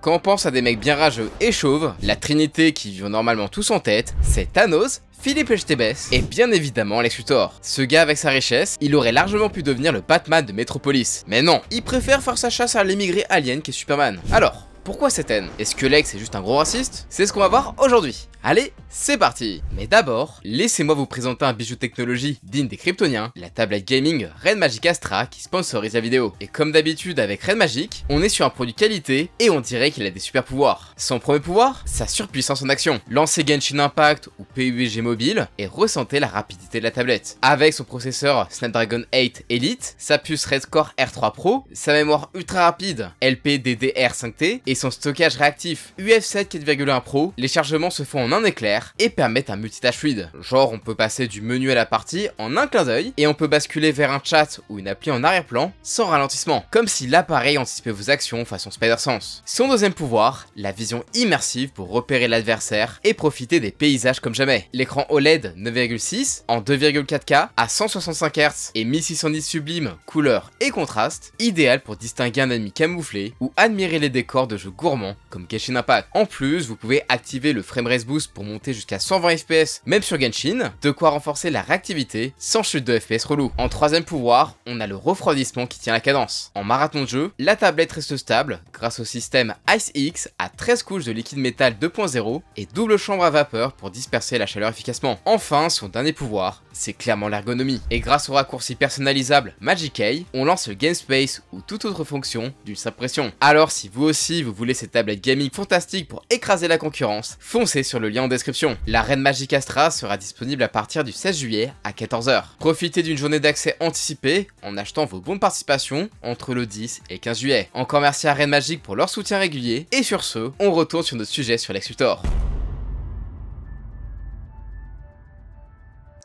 Quand on pense à des mecs bien rageux et chauves, la trinité qui vivent normalement tous en tête, c'est Thanos, Philippe Etchebest et bien évidemment Lex Luthor. Ce gars avec sa richesse, il aurait largement pu devenir le Batman de Metropolis. Mais non, il préfère faire sa chasse à l'émigré alien qui est Superman. Alors, pourquoi cette haine? Est-ce que Lex est juste un gros raciste? C'est ce qu'on va voir aujourd'hui. Allez, c'est parti! Mais d'abord, laissez-moi vous présenter un bijou technologie digne des Kryptoniens, la tablette gaming Red Magic Astra qui sponsorise la vidéo. Et comme d'habitude avec Red Magic, on est sur un produit qualité et on dirait qu'il a des super pouvoirs. Son premier pouvoir, sa surpuissance en action. Lancez Genshin Impact ou PUBG mobile et ressentez la rapidité de la tablette. Avec son processeur Snapdragon 8 Elite, sa puce Red Core R3 Pro, sa mémoire ultra rapide LPDDR5T et son stockage réactif UF7 4,1 Pro, les chargements se font en un éclair et permettent un multitâche fluide. Genre on peut passer du menu à la partie en un clin d'œil et on peut basculer vers un chat ou une appli en arrière-plan sans ralentissement, comme si l'appareil anticipait vos actions façon Spider-Sense. Son deuxième pouvoir, la vision immersive pour repérer l'adversaire et profiter des paysages comme jamais. L'écran OLED 9,6 en 2,4K à 165 Hz et 1610 sublime, couleur et contraste, idéal pour distinguer un ennemi camouflé ou admirer les décors de jeux gourmands comme Genshin Impact. En plus, vous pouvez activer le framerate boost pour monter jusqu'à 120 FPS même sur Genshin, de quoi renforcer la réactivité sans chute de FPS relou. En troisième pouvoir, on a le refroidissement qui tient la cadence. En marathon de jeu, la tablette reste stable grâce au système IceX à 13 couches de liquide métal 2.0 et double chambre à vapeur pour disperser la chaleur efficacement. Enfin, son dernier pouvoir, c'est clairement l'ergonomie. Et grâce au raccourci personnalisable Magic Key, on lance le Game Space ou toute autre fonction d'une simple pression. Alors si vous aussi vous voulez cette tablette gaming fantastique pour écraser la concurrence, foncez sur le lien en description. La Red Magic Astra sera disponible à partir du 16 juillet à 14 h. Profitez d'une journée d'accès anticipée en achetant vos bons de participation entre le 10 et 15 juillet. Encore merci à Red Magic pour leur soutien régulier et sur ce, on retourne sur notre sujet sur Lex Luthor.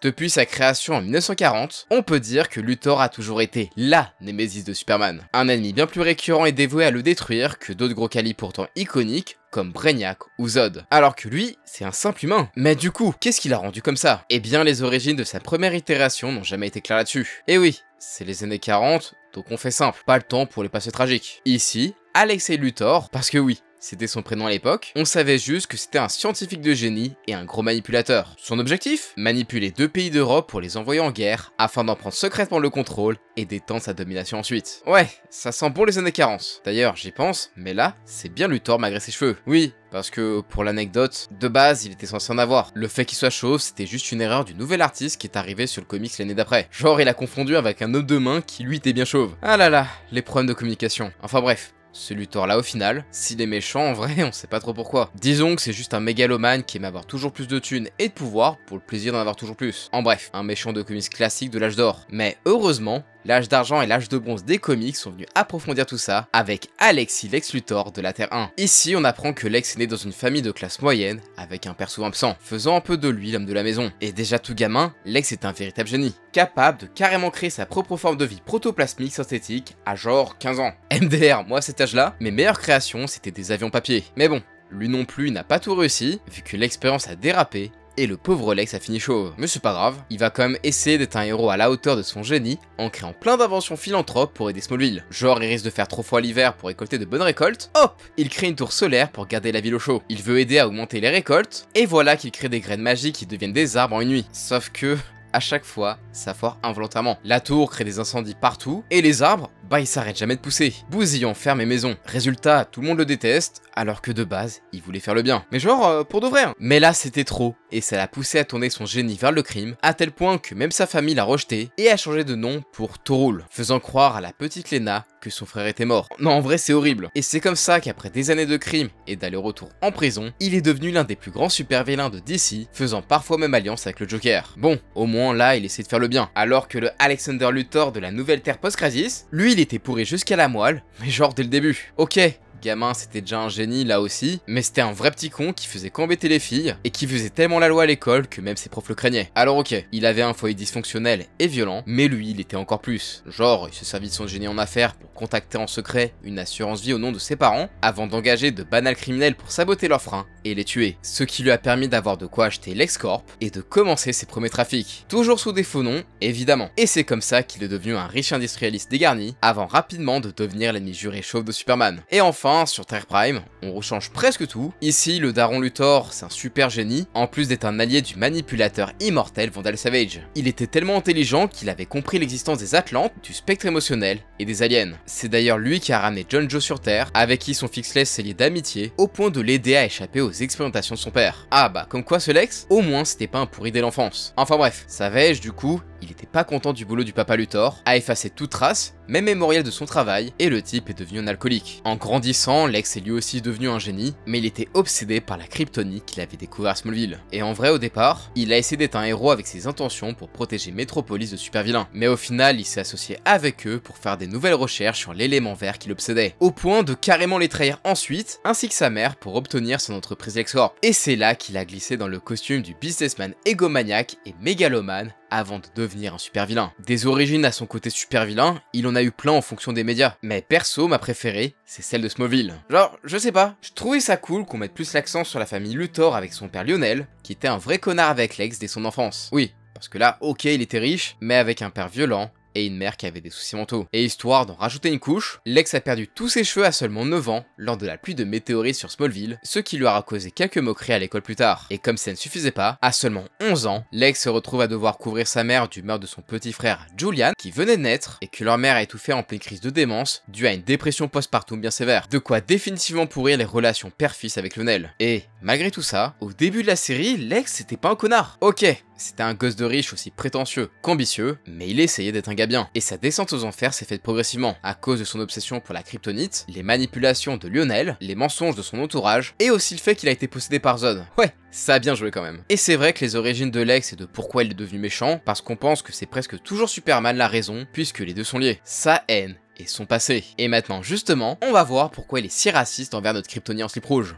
Depuis sa création en 1940, on peut dire que Luthor a toujours été LA némésis de Superman. Un ennemi bien plus récurrent et dévoué à le détruire que d'autres gros calibres pourtant iconiques comme Brainiac ou Zod. Alors que lui, c'est un simple humain. Mais du coup, qu'est-ce qui l'a rendu comme ça? Eh bien, les origines de sa première itération n'ont jamais été claires là-dessus. Et oui, c'est les années 40, donc on fait simple, pas le temps pour les passés tragiques. Ici, Alexei Luthor, parce que oui, c'était son prénom à l'époque, on savait juste que c'était un scientifique de génie et un gros manipulateur. Son objectif? Manipuler 2 pays d'Europe pour les envoyer en guerre, afin d'en prendre secrètement le contrôle et d'étendre sa domination ensuite. Ouais, ça sent bon les années 40. D'ailleurs, j'y pense, mais là, c'est bien Luthor malgré ses cheveux. Oui, parce que, pour l'anecdote, de base, il était censé en avoir. Le fait qu'il soit chauve, c'était juste une erreur du nouvel artiste qui est arrivé sur le comics l'année d'après. Genre, il a confondu avec un homme de main qui lui était bien chauve. Ah là là, les problèmes de communication. Enfin bref. Ce Luthor là au final, s'il est méchant en vrai on sait pas trop pourquoi. Disons que c'est juste un mégalomane qui aime avoir toujours plus de thunes et de pouvoir pour le plaisir d'en avoir toujours plus. En bref, un méchant de comics classique de l'âge d'or. Mais heureusement, l'âge d'argent et l'âge de bronze des comics sont venus approfondir tout ça avec Alexei Lex Luthor de la Terre 1. Ici on apprend que Lex est né dans une famille de classe moyenne avec un père souvent absent, faisant un peu de lui l'homme de la maison. Et déjà tout gamin, Lex est un véritable génie, capable de carrément créer sa propre forme de vie protoplasmique synthétique à genre 15 ans. MDR, moi à cet âge là, mes meilleures créations c'était des avions papier. Mais bon, lui non plus n'a pas tout réussi, vu que l'expérience a dérapé et le pauvre Lex a fini chauve. Mais c'est pas grave, il va quand même essayer d'être un héros à la hauteur de son génie en créant plein d'inventions philanthropes pour aider Smallville. Genre il risque de faire trop froid l'hiver pour récolter de bonnes récoltes, hop, il crée une tour solaire pour garder la ville au chaud. Il veut aider à augmenter les récoltes, et voilà qu'il crée des graines magiques qui deviennent des arbres en une nuit. Sauf que, à chaque fois, ça foire involontairement. La tour crée des incendies partout, et les arbres, bah ils s'arrêtent jamais de pousser, bousillant ferme et maison. Résultat, tout le monde le déteste, alors que de base, il voulait faire le bien. Mais genre, pour de vrai. Hein. Mais là, c'était trop, et ça l'a poussé à tourner son génie vers le crime, à tel point que même sa famille l'a rejeté, et a changé de nom pour Torul, faisant croire à la petite Lena que son frère était mort. Non, en vrai, c'est horrible. Et c'est comme ça qu'après des années de crime et d'aller-retour en prison, il est devenu l'un des plus grands super-vilains de DC, faisant parfois même alliance avec le Joker. Bon, au moins là, il essaie de faire le bien. Alors que le Alexander Luthor de la Nouvelle Terre post-Crisis, lui, il était pourri jusqu'à la moelle, mais genre dès le début. Ok, gamin c'était déjà un génie là aussi, mais c'était un vrai petit con qui faisait qu'embêter les filles, et qui faisait tellement la loi à l'école que même ses profs le craignaient. Alors ok, il avait un foyer dysfonctionnel et violent, mais lui il était encore plus. Genre, il se servit de son génie en affaires pour contacter en secret une assurance vie au nom de ses parents, avant d'engager de banals criminels pour saboter leurs freins et les tuer. Ce qui lui a permis d'avoir de quoi acheter LexCorp et de commencer ses premiers trafics. Toujours sous des faux noms, évidemment. Et c'est comme ça qu'il est devenu un riche industrialiste dégarni, avant rapidement de devenir l'ennemi juré chauve de Superman. Et enfin, sur Terre Prime, on rechange presque tout. Ici, le daron Luthor, c'est un super génie, en plus d'être un allié du manipulateur immortel Vandal Savage. Il était tellement intelligent qu'il avait compris l'existence des Atlantes, du spectre émotionnel et des aliens. C'est d'ailleurs lui qui a ramené John Joe sur Terre, avec qui son Fixless s'est lié d'amitié, au point de l'aider à échapper aux expérimentations de son père. Ah bah, comme quoi ce Lex, au moins c'était pas un pourri dès l'enfance. Enfin bref, Savage du coup, il était pas content du boulot du papa Luthor, a effacé toute trace, même mémorial de son travail, et le type est devenu un alcoolique. En grandissant, Lex est lui aussi devenu un génie, mais il était obsédé par la kryptonite qu'il avait découvert à Smallville. Et en vrai, au départ, il a essayé d'être un héros avec ses intentions pour protéger Metropolis de super vilains. Mais au final, il s'est associé avec eux pour faire des nouvelles recherches sur l'élément vert qui l'obsédait, au point de carrément les trahir ensuite, ainsi que sa mère pour obtenir son entreprise LexCorp. Et c'est là qu'il a glissé dans le costume du businessman égomaniaque et mégalomane, avant de devenir un super vilain. Des origines à son côté super vilain, il en a eu plein en fonction des médias. Mais perso, ma préférée, c'est celle de Smallville. Genre, je sais pas, je trouvais ça cool qu'on mette plus l'accent sur la famille Luthor avec son père Lionel, qui était un vrai connard avec Lex dès son enfance. Oui, parce que là, ok, il était riche, mais avec un père violent, et une mère qui avait des soucis mentaux. Et histoire d'en rajouter une couche, Lex a perdu tous ses cheveux à seulement 9 ans lors de la pluie de météorites sur Smallville, ce qui lui aura causé quelques moqueries à l'école plus tard. Et comme ça ne suffisait pas, à seulement 11 ans, Lex se retrouve à devoir couvrir sa mère du meurtre de son petit frère Julian, qui venait de naître, et que leur mère a étouffé en pleine crise de démence, due à une dépression postpartum bien sévère. De quoi définitivement pourrir les relations père-fils avec Lionel. Et, malgré tout ça, au début de la série, Lex c'était pas un connard. Ok, c'était un gosse de riche aussi prétentieux qu'ambitieux, mais il essayait d'être un gars bien. Et sa descente aux enfers s'est faite progressivement, à cause de son obsession pour la kryptonite, les manipulations de Lionel, les mensonges de son entourage, et aussi le fait qu'il a été possédé par Zod. Ouais, ça a bien joué quand même. Et c'est vrai que les origines de Lex et de pourquoi il est devenu méchant, parce qu'on pense que c'est presque toujours Superman la raison, puisque les deux sont liés. Sa haine et son passé. Et maintenant, justement, on va voir pourquoi il est si raciste envers notre kryptonien en slip rouge.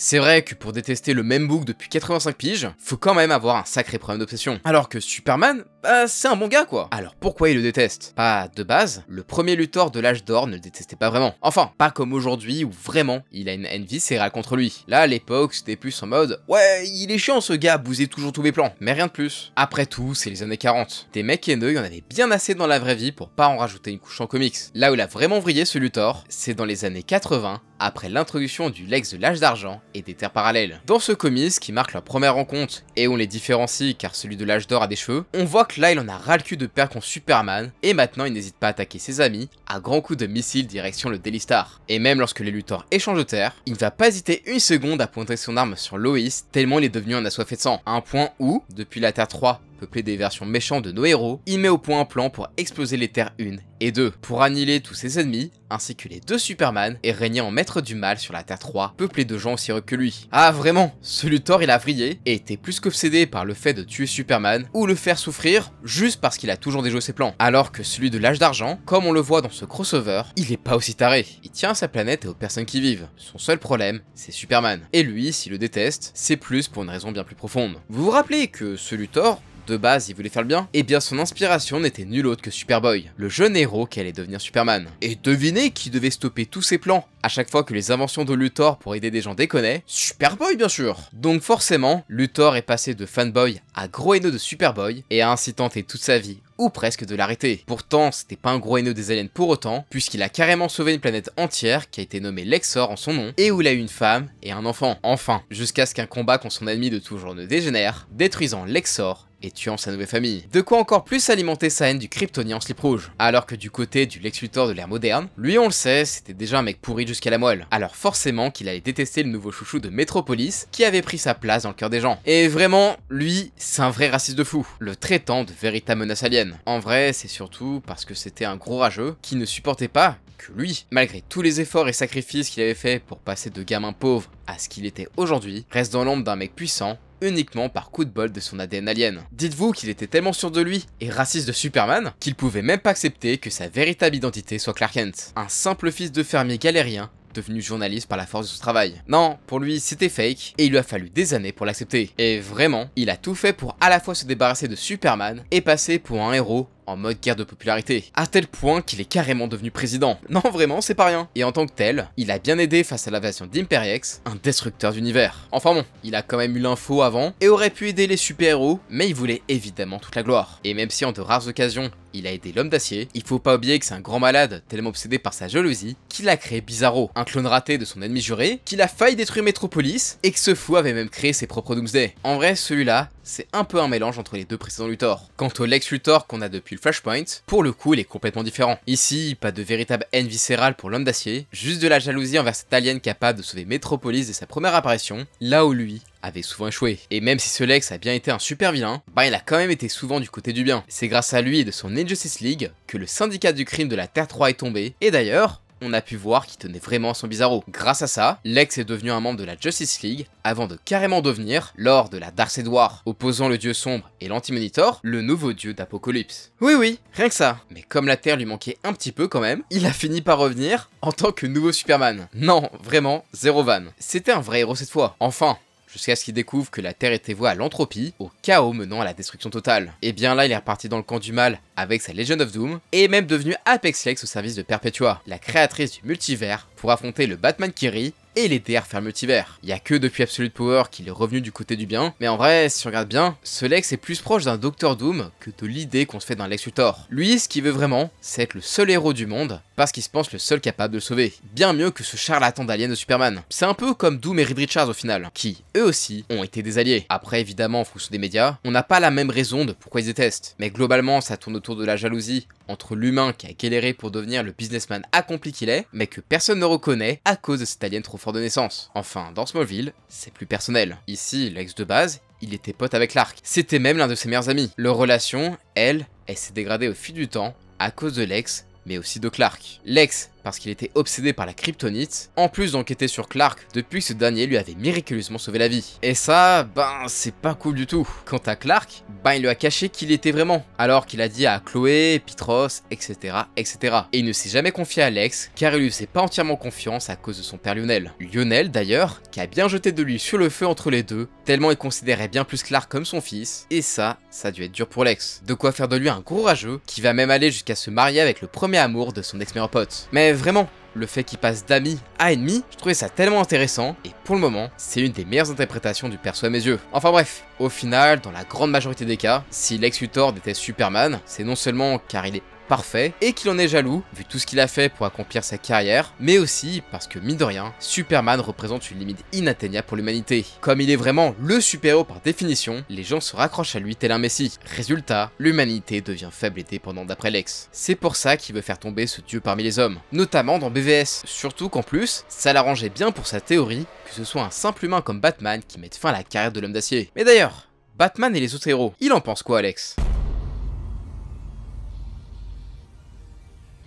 C'est vrai que pour détester le même book depuis 85 piges, faut quand même avoir un sacré problème d'obsession. Alors que Superman, bah c'est un bon gars quoi. Alors pourquoi il le déteste? Bah de base, le premier Luthor de l'âge d'or ne le détestait pas vraiment. Enfin, pas comme aujourd'hui où vraiment il a une haine viscérale contre lui. Là à l'époque c'était plus en mode ouais il est chiant ce gars, bousez toujours tous mes plans, mais rien de plus. Après tout c'est les années 40. Des mecs haineux, il y en avait bien assez dans la vraie vie pour pas en rajouter une couche en comics. Là où il a vraiment vrillé ce Luthor, c'est dans les années 80, après l'introduction du Lex de l'âge d'argent et des terres parallèles. Dans ce comics qui marque leur première rencontre et où on les différencie car celui de l'âge d'or a des cheveux, on voit que là il en a ras le cul de perdre contre Superman et maintenant il n'hésite pas à attaquer ses amis à grands coups de missiles direction le Daily Star. Et même lorsque les Luthors échangent de terre, il ne va pas hésiter une seconde à pointer son arme sur Lois tellement il est devenu un assoiffé de sang. À un point où, depuis la Terre 3, peuplée des versions méchantes de nos héros, il met au point un plan pour exploser les Terres 1 et 2, pour annihiler tous ses ennemis, ainsi que les deux Superman, et régner en maître du mal sur la Terre 3, peuplée de gens aussi heureux que lui. Ah vraiment, ce Luthor il a vrillé, et était plus qu'obsédé par le fait de tuer Superman, ou le faire souffrir, juste parce qu'il a toujours déjoué ses plans. Alors que celui de l'âge d'argent, comme on le voit dans ce crossover, il est pas aussi taré. Il tient à sa planète et aux personnes qui vivent. Son seul problème, c'est Superman. Et lui, s'il le déteste, c'est plus pour une raison bien plus profonde. Vous vous rappelez que ce Luthor, de base, il voulait faire le bien? Eh bien, son inspiration n'était nulle autre que Superboy, le jeune héros qui allait devenir Superman. Et devinez qui devait stopper tous ses plans à chaque fois que les inventions de Luthor pour aider des gens déconnaient? Superboy, bien sûr. Donc forcément, Luthor est passé de fanboy à gros haineux de Superboy et a ainsi tenté toute sa vie, ou presque, de l'arrêter. Pourtant, c'était pas un gros haineux des aliens pour autant, puisqu'il a carrément sauvé une planète entière qui a été nommée Lexor en son nom, et où il a eu une femme et un enfant. Enfin, jusqu'à ce qu'un combat contre son ennemi de toujours ne dégénère, détruisant Lexor et tuant sa nouvelle famille. De quoi encore plus alimenter sa haine du kryptonien en slip rouge. Alors que du côté du Lex Luthor de l'ère moderne, lui on le sait, c'était déjà un mec pourri jusqu'à la moelle. Alors forcément qu'il allait détester le nouveau chouchou de Metropolis, qui avait pris sa place dans le cœur des gens. Et vraiment, lui, c'est un vrai raciste de fou, le traitant de véritable menace alien. En vrai, c'est surtout parce que c'était un gros rageux qui ne supportait pas que lui, malgré tous les efforts et sacrifices qu'il avait fait pour passer de gamin pauvre à ce qu'il était aujourd'hui, reste dans l'ombre d'un mec puissant, uniquement par coup de bol de son ADN alien. Dites-vous qu'il était tellement sûr de lui et raciste de Superman qu'il pouvait même pas accepter que sa véritable identité soit Clark Kent, un simple fils de fermier galérien devenu journaliste par la force de son travail. Non, pour lui c'était fake et il lui a fallu des années pour l'accepter. Et vraiment, il a tout fait pour à la fois se débarrasser de Superman et passer pour un héros en mode guerre de popularité, à tel point qu'il est carrément devenu président. Non vraiment, c'est pas rien. Et en tant que tel, il a bien aidé face à l'invasion d'Imperiex, un destructeur d'univers. Enfin bon, il a quand même eu l'info avant et aurait pu aider les super-héros, mais il voulait évidemment toute la gloire. Et même si en de rares occasions, il a aidé l'homme d'acier, il faut pas oublier que c'est un grand malade, tellement obsédé par sa jalousie, qu'il a créé Bizarro, un clone raté de son ennemi juré, qu'il a failli détruire Metropolis, et que ce fou avait même créé ses propres Doomsday. En vrai, celui-là, c'est un peu un mélange entre les deux précédents Luthor. Quant au Lex Luthor qu'on a depuis le Flashpoint, pour le coup il est complètement différent. Ici, pas de véritable haine viscérale pour l'homme d'acier, juste de la jalousie envers cet alien capable de sauver Metropolis dès sa première apparition, là où lui avait souvent échoué. Et même si ce Lex a bien été un super vilain, bah il a quand même été souvent du côté du bien. C'est grâce à lui et de son Injustice League que le syndicat du crime de la Terre 3 est tombé, et d'ailleurs, on a pu voir qu'il tenait vraiment à son Bizarro. Grâce à ça, Lex est devenu un membre de la Justice League, avant de carrément devenir, lors de la Darkseid War, opposant le dieu sombre et l'Anti-Monitor, le nouveau dieu d'Apocalypse. Oui, rien que ça. Mais comme la Terre lui manquait un petit peu quand même, il a fini par revenir en tant que nouveau Superman. Non, vraiment, zéro van. C'était un vrai héros cette fois. Enfin, jusqu'à ce qu'il découvre que la Terre était vouée à l'entropie, au chaos menant à la destruction totale. Et bien là, il est reparti dans le camp du mal avec sa Legion of Doom, et est même devenu Apex Lex au service de Perpetua, la créatrice du multivers, pour affronter le Batman qui rit et l'aider à refaire le multivers. Il y a que depuis Absolute Power qu'il est revenu du côté du bien, mais en vrai, si on regarde bien, ce Lex est plus proche d'un Dr Doom que de l'idée qu'on se fait d'un Lex Luthor. Lui, ce qu'il veut vraiment, c'est être le seul héros du monde, parce qu'il se pense le seul capable de le sauver. Bien mieux que ce charlatan d'alien de Superman. C'est un peu comme Doom et Reed Richards au final, qui, eux aussi, ont été des alliés. Après, évidemment, en fonction des médias, on n'a pas la même raison de pourquoi ils détestent. Mais globalement, ça tourne autour de la jalousie entre l'humain qui a galéré pour devenir le businessman accompli qu'il est, mais que personne ne reconnaît à cause de cet alien trop fort de naissance. Enfin, dans Smallville, c'est plus personnel. Ici, Lex de base, il était pote avec Clark. C'était même l'un de ses meilleurs amis. Leur relation, elle s'est dégradée au fil du temps à cause de Lex, mais aussi de Clark. Lex, parce qu'il était obsédé par la kryptonite, en plus d'enquêter sur Clark depuis que ce dernier lui avait miraculeusement sauvé la vie. Et ça, ben, c'est pas cool du tout. Quant à Clark, ben il lui a caché qui il était vraiment, alors qu'il a dit à Chloé, Petros, etc., etc. Et il ne s'est jamais confié à Lex, car il lui faisait pas entièrement confiance à cause de son père Lionel. Lionel, d'ailleurs, qui a bien jeté de lui sur le feu entre les deux, tellement il considérait bien plus Clark comme son fils, et ça a dû être dur pour Lex. De quoi faire de lui un gros rageux, qui va même aller jusqu'à se marier avec le premier amour de son ex-meilleur pote. Mais vraiment, le fait qu'il passe d'ami à ennemi, je trouvais ça tellement intéressant, et pour le moment, c'est une des meilleures interprétations du perso à mes yeux. Enfin bref, au final, dans la grande majorité des cas, si Lex Luthor déteste Superman, c'est non seulement car il est parfait, et qu'il en est jaloux, vu tout ce qu'il a fait pour accomplir sa carrière, mais aussi parce que, mine de rien, Superman représente une limite inatteignable pour l'humanité. Comme il est vraiment le super-héros par définition, les gens se raccrochent à lui tel un messie. Résultat, l'humanité devient faible et dépendante d'après Lex. C'est pour ça qu'il veut faire tomber ce dieu parmi les hommes, notamment dans BVS. Surtout qu'en plus, ça l'arrangeait bien pour sa théorie que ce soit un simple humain comme Batman qui mette fin à la carrière de l'homme d'acier. Mais d'ailleurs, Batman et les autres héros, il en pense quoi, Alex ?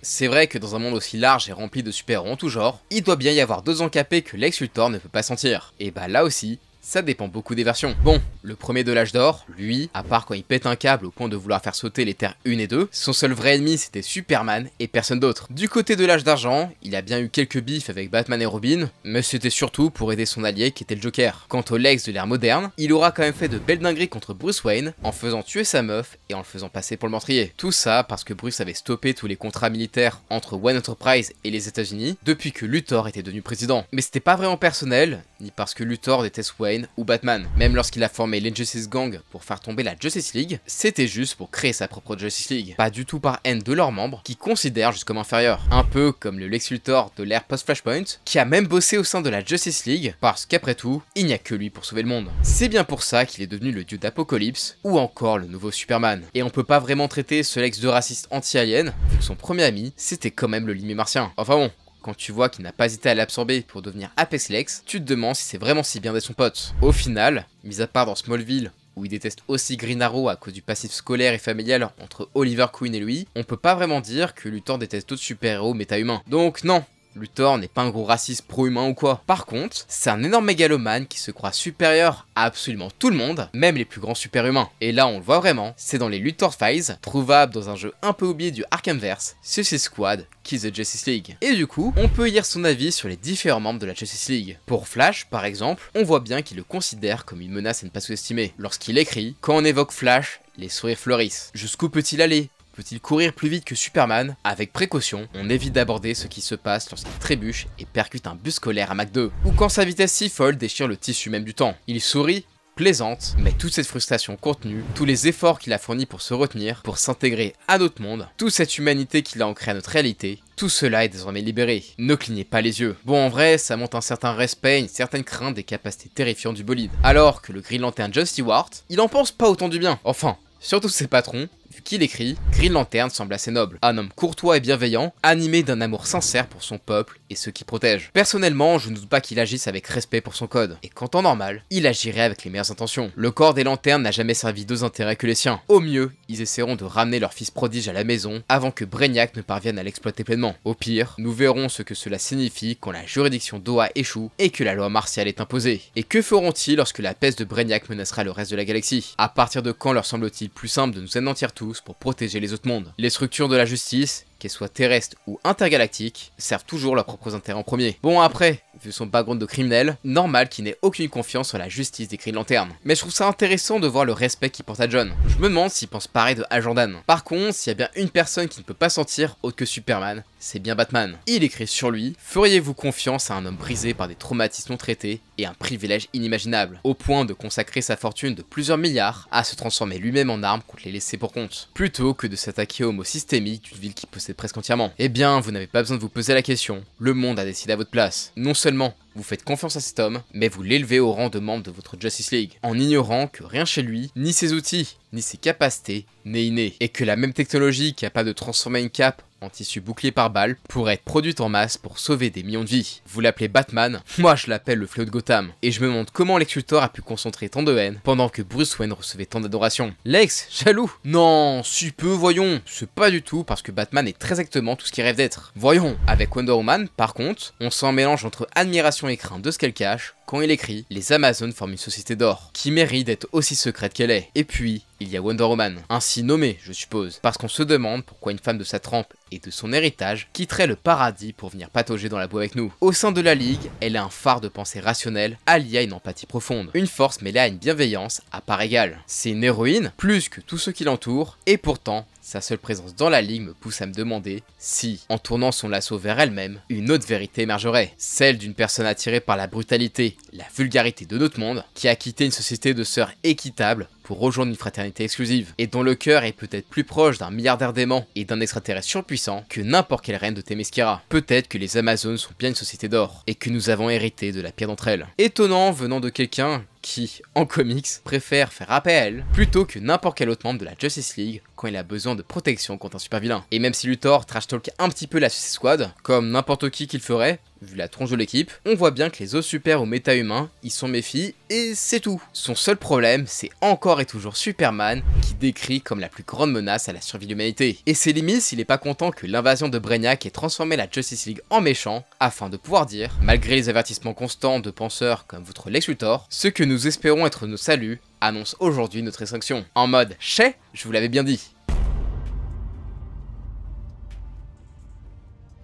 C'est vrai que dans un monde aussi large et rempli de super-héros en tout genre, il doit bien y avoir deux encapés que Lex Luthor ne peut pas sentir. Et bah là aussi, ça dépend beaucoup des versions. Bon, le premier de l'âge d'or, lui, à part quand il pète un câble au point de vouloir faire sauter les terres 1 et 2, son seul vrai ennemi c'était Superman et personne d'autre. Du côté de l'âge d'argent, il a bien eu quelques bifs avec Batman et Robin, mais c'était surtout pour aider son allié qui était le Joker. Quant au Lex de l'ère moderne, il aura quand même fait de belles dingueries contre Bruce Wayne en faisant tuer sa meuf et en le faisant passer pour le meurtrier. Tout ça parce que Bruce avait stoppé tous les contrats militaires entre Wayne Enterprise et les États-Unis depuis que Luthor était devenu président. Mais c'était pas vraiment personnel, ni parce que Luthor déteste Wayne ou Batman. Même lorsqu'il a formé l'Injustice Gang pour faire tomber la Justice League, c'était juste pour créer sa propre Justice League. Pas du tout par haine de leurs membres, qui considèrent juste comme inférieurs. Un peu comme le Lex Luthor de l'ère post-Flashpoint, qui a même bossé au sein de la Justice League, parce qu'après tout, il n'y a que lui pour sauver le monde. C'est bien pour ça qu'il est devenu le dieu d'Apocalypse, ou encore le nouveau Superman. Et on peut pas vraiment traiter ce Lex de raciste anti-alien, vu que son premier ami, c'était quand même le Limi martien. Enfin bon, quand tu vois qu'il n'a pas hésité à l'absorber pour devenir Apex Lex, tu te demandes si c'est vraiment si bien d'être son pote. Au final, mis à part dans Smallville, où il déteste aussi Green Arrow à cause du passif scolaire et familial entre Oliver Queen et lui, on peut pas vraiment dire que Luthor déteste d'autres super-héros méta-humains. Donc non, Luthor n'est pas un gros raciste pro-humain ou quoi. Par contre, c'est un énorme mégalomane qui se croit supérieur à absolument tout le monde, même les plus grands super-humains. Et là on le voit vraiment, c'est dans les Luthor Files, trouvables dans un jeu un peu oublié du Arkhamverse, Suicide Squad, qui est The Justice League. Et du coup, on peut lire son avis sur les différents membres de la Justice League. Pour Flash, par exemple, on voit bien qu'il le considère comme une menace à ne pas sous-estimer. Lorsqu'il écrit, quand on évoque Flash, les sourires fleurissent. Jusqu'où peut-il aller ? Peut-il courir plus vite que Superman? Avec précaution, on évite d'aborder ce qui se passe lorsqu'il trébuche et percute un bus scolaire à Mach 2, ou quand sa vitesse si folle déchire le tissu même du temps. Il sourit, plaisante, mais toute cette frustration contenue, tous les efforts qu'il a fournis pour se retenir, pour s'intégrer à notre monde, toute cette humanité qu'il a ancrée à notre réalité, tout cela est désormais libéré. Ne clignez pas les yeux. Bon, en vrai, ça montre un certain respect et une certaine crainte des capacités terrifiantes du bolide. Alors que le Green Lantern John Stewart, il en pense pas autant du bien. Enfin, surtout ses patrons, vu qu'il écrit, Green Lantern semble assez noble. Un homme courtois et bienveillant, animé d'un amour sincère pour son peuple et ceux qui protègent. Personnellement, je ne doute pas qu'il agisse avec respect pour son code. Et qu'en temps normal, il agirait avec les meilleures intentions. Le corps des lanternes n'a jamais servi d'autres intérêts que les siens. Au mieux, ils essaieront de ramener leur fils prodige à la maison avant que Brainiac ne parvienne à l'exploiter pleinement. Au pire, nous verrons ce que cela signifie quand la juridiction d'Oa échoue et que la loi martiale est imposée. Et que feront-ils lorsque la peste de Brainiac menacera le reste de la galaxie? À partir de quand leur semble-t-il plus simple de nous anéantir tous pour protéger les autres mondes? Les structures de la justice, qu'elles soient terrestres ou intergalactiques, servent toujours leurs propres intérêts en premier. Bon après, vu son background de criminel, normal qu'il n'ait aucune confiance en la justice des Green Lantern. Mais je trouve ça intéressant de voir le respect qu'il porte à John. Je me demande s'il pense pareil de Hal Jordan. Par contre, s'il y a bien une personne qui ne peut pas sentir autre que Superman, c'est bien Batman. Il écrit sur lui: feriez-vous confiance à un homme brisé par des traumatismes non traités et un privilège inimaginable, au point de consacrer sa fortune de plusieurs milliards à se transformer lui-même en arme contre les laissés pour compte, plutôt que de s'attaquer aux maux systémiques d'une ville qui possède presque entièrement? Eh bien, vous n'avez pas besoin de vous poser la question, le monde a décidé à votre place. Non seulement vous faites confiance à cet homme, mais vous l'élevez au rang de membre de votre Justice League, en ignorant que rien chez lui, ni ses outils, ni ses capacités, n'est inné, et que la même technologie capable de transformer une cape en tissu bouclier par balle pourrait être produite en masse pour sauver des millions de vies. Vous l'appelez Batman, moi je l'appelle le fléau de Gotham, et je me demande comment Lex Luthor a pu concentrer tant de haine pendant que Bruce Wayne recevait tant d'adoration. Lex, jaloux? Non, si peu, voyons. C'est pas du tout parce que Batman est très exactement tout ce qu'il rêve d'être. Voyons, avec Wonder Woman, par contre, on sent un mélange entre admiration et crainte de ce qu'elle cache quand il écrit: les Amazones forment une société d'or, qui mérite d'être aussi secrète qu'elle est. Et puis, il y a Wonder Woman, ainsi nommée, je suppose, parce qu'on se demande pourquoi une femme de sa trempe et de son héritage quitterait le paradis pour venir patauger dans la boue avec nous. Au sein de la Ligue, elle est un phare de pensée rationnelle, alliée à une empathie profonde, une force mêlée à une bienveillance à part égale. C'est une héroïne, plus que tous ceux qui l'entourent, et pourtant, sa seule présence dans la Ligue me pousse à me demander si, en tournant son lasso vers elle-même, une autre vérité émergerait. Celle d'une personne attirée par la brutalité, la vulgarité de notre monde, qui a quitté une société de sœurs équitable pour rejoindre une fraternité exclusive, et dont le cœur est peut-être plus proche d'un milliardaire dément et d'un extraterrestre surpuissant que n'importe quelle reine de Themyscira. Peut-être que les Amazones sont bien une société d'or, et que nous avons hérité de la pire d'entre elles. Étonnant venant de quelqu'un qui, en comics, préfère faire appel à elle plutôt que n'importe quel autre membre de la Justice League quand il a besoin de protection contre un super vilain. Et même si Luthor trash talk un petit peu la Suicide Squad, comme n'importe qui qu'il ferait, vu la tronche de l'équipe, on voit bien que les autres super ou méta-humains, ils s'en méfient et c'est tout. Son seul problème, c'est encore et toujours Superman, qui décrit comme la plus grande menace à la survie de l'humanité. Et c'est limite s'il est pas content que l'invasion de Brainiac ait transformé la Justice League en méchant, afin de pouvoir dire, malgré les avertissements constants de penseurs comme votre Lex Luthor, ce que nous espérons être nos saluts annonce aujourd'hui notre extinction. En mode, chais, je vous l'avais bien dit.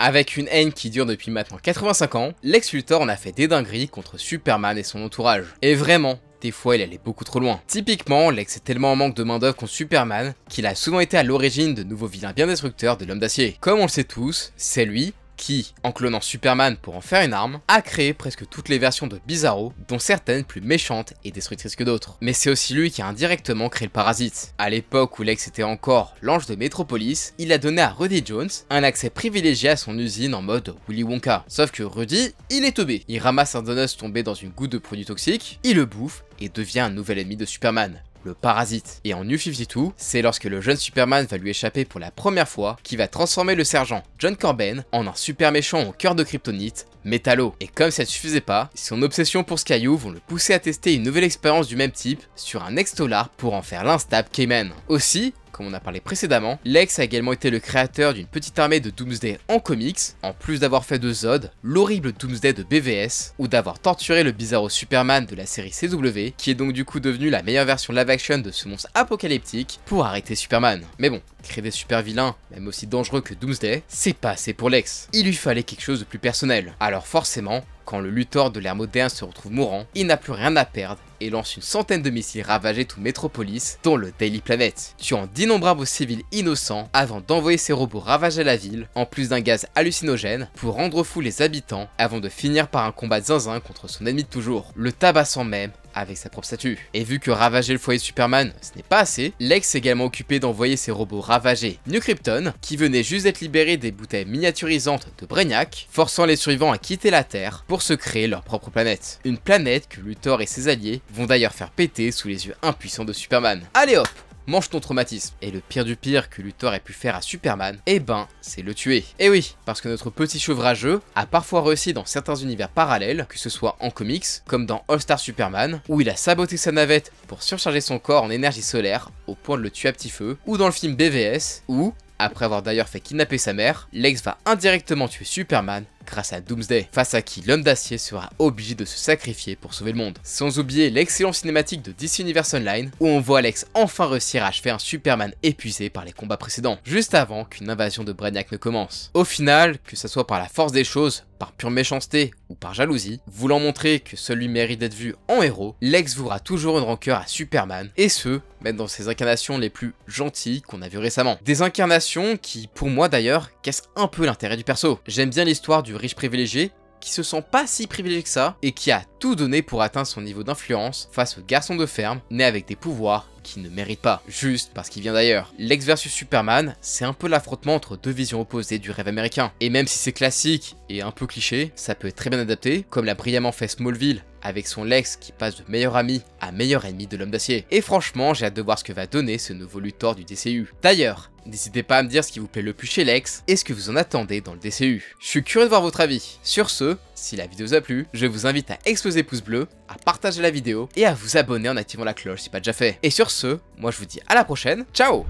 Avec une haine qui dure depuis maintenant 85 ans, Lex Luthor en a fait des dingueries contre Superman et son entourage. Et vraiment, des fois il allait beaucoup trop loin. Typiquement, Lex est tellement en manque de main d'œuvre contre Superman qu'il a souvent été à l'origine de nouveaux vilains bien destructeurs de l'homme d'acier. Comme on le sait tous, c'est lui qui, en clonant Superman pour en faire une arme, a créé presque toutes les versions de Bizarro, dont certaines plus méchantes et destructrices que d'autres. Mais c'est aussi lui qui a indirectement créé le parasite. À l'époque où Lex était encore l'ange de Metropolis, il a donné à Rudy Jones un accès privilégié à son usine en mode Willy Wonka. Sauf que Rudy, il est teubé. Il ramasse un donut tombé dans une goutte de produit toxique, il le bouffe et devient un nouvel ennemi de Superman. Le parasite. Et en New 52, c'est lorsque le jeune Superman va lui échapper pour la première fois qu'il va transformer le sergent John Corben en un super méchant au cœur de kryptonite, Metallo. Et comme ça ne suffisait pas, son obsession pour ce caillou vont le pousser à tester une nouvelle expérience du même type sur un ex-Tolar pour en faire l'instable Cayman. Aussi, comme on a parlé précédemment, Lex a également été le créateur d'une petite armée de Doomsday en comics, en plus d'avoir fait de Zod l'horrible Doomsday de BVS, ou d'avoir torturé le bizarro Superman de la série CW, qui est donc du coup devenu la meilleure version live-action de ce monstre apocalyptique pour arrêter Superman. Mais bon, créer des super vilains, même aussi dangereux que Doomsday, c'est pas assez pour Lex. Il lui fallait quelque chose de plus personnel. Alors forcément, quand le Luthor de l'ère moderne se retrouve mourant, il n'a plus rien à perdre et lance une centaine de missiles ravager tout Metropolis, dont le Daily Planet, tuant d'innombrables civils innocents avant d'envoyer ses robots ravager la ville, en plus d'un gaz hallucinogène, pour rendre fous les habitants avant de finir par un combat zinzin contre son ennemi de toujours, le tabassant même avec sa propre statue. Et vu que ravager le foyer de Superman, ce n'est pas assez, Lex s'est également occupé d'envoyer ses robots ravager New Krypton, qui venaient juste d'être libérés des bouteilles miniaturisantes de Brainiac, forçant les survivants à quitter la Terre pour se créer leur propre planète. Une planète que Luthor et ses alliés vont d'ailleurs faire péter sous les yeux impuissants de Superman. Allez hop, mange ton traumatisme. Et le pire du pire que Luthor ait pu faire à Superman, eh ben, c'est le tuer. Et oui, parce que notre petit chauve rageux a parfois réussi dans certains univers parallèles, que ce soit en comics, comme dans All-Star Superman, où il a saboté sa navette pour surcharger son corps en énergie solaire, au point de le tuer à petit feu, ou dans le film BVS, où, après avoir d'ailleurs fait kidnapper sa mère, Lex va indirectement tuer Superman grâce à Doomsday, face à qui l'homme d'acier sera obligé de se sacrifier pour sauver le monde. Sans oublier l'excellent cinématique de DC Universe Online, où on voit Lex enfin réussir à achever un Superman épuisé par les combats précédents, juste avant qu'une invasion de Brainiac ne commence. Au final, que ce soit par la force des choses, par pure méchanceté ou par jalousie, voulant montrer que seul lui mérite d'être vu en héros, Lex vouera toujours une rancœur à Superman, et ce, même dans ses incarnations les plus gentilles qu'on a vues récemment. Des incarnations qui, pour moi d'ailleurs, cassent un peu l'intérêt du perso. J'aime bien l'histoire du riche privilégié, qui se sent pas si privilégié que ça, et qui a tout donné pour atteindre son niveau d'influence face au garçon de ferme, né avec des pouvoirs qu'il ne mérite pas, juste parce qu'il vient d'ailleurs. Lex versus Superman, c'est un peu l'affrontement entre deux visions opposées du rêve américain. Et même si c'est classique et un peu cliché, ça peut être très bien adapté, comme l'a brillamment fait Smallville, avec son Lex qui passe de meilleur ami à meilleur ennemi de l'homme d'acier. Et franchement, j'ai hâte de voir ce que va donner ce nouveau Luthor du DCU. D'ailleurs, n'hésitez pas à me dire ce qui vous plaît le plus chez Lex, et ce que vous en attendez dans le DCU. Je suis curieux de voir votre avis. Sur ce, si la vidéo vous a plu, je vous invite à exploser pouce bleu, à partager la vidéo, et à vous abonner en activant la cloche si pas déjà fait. Et sur ce, moi je vous dis à la prochaine, ciao!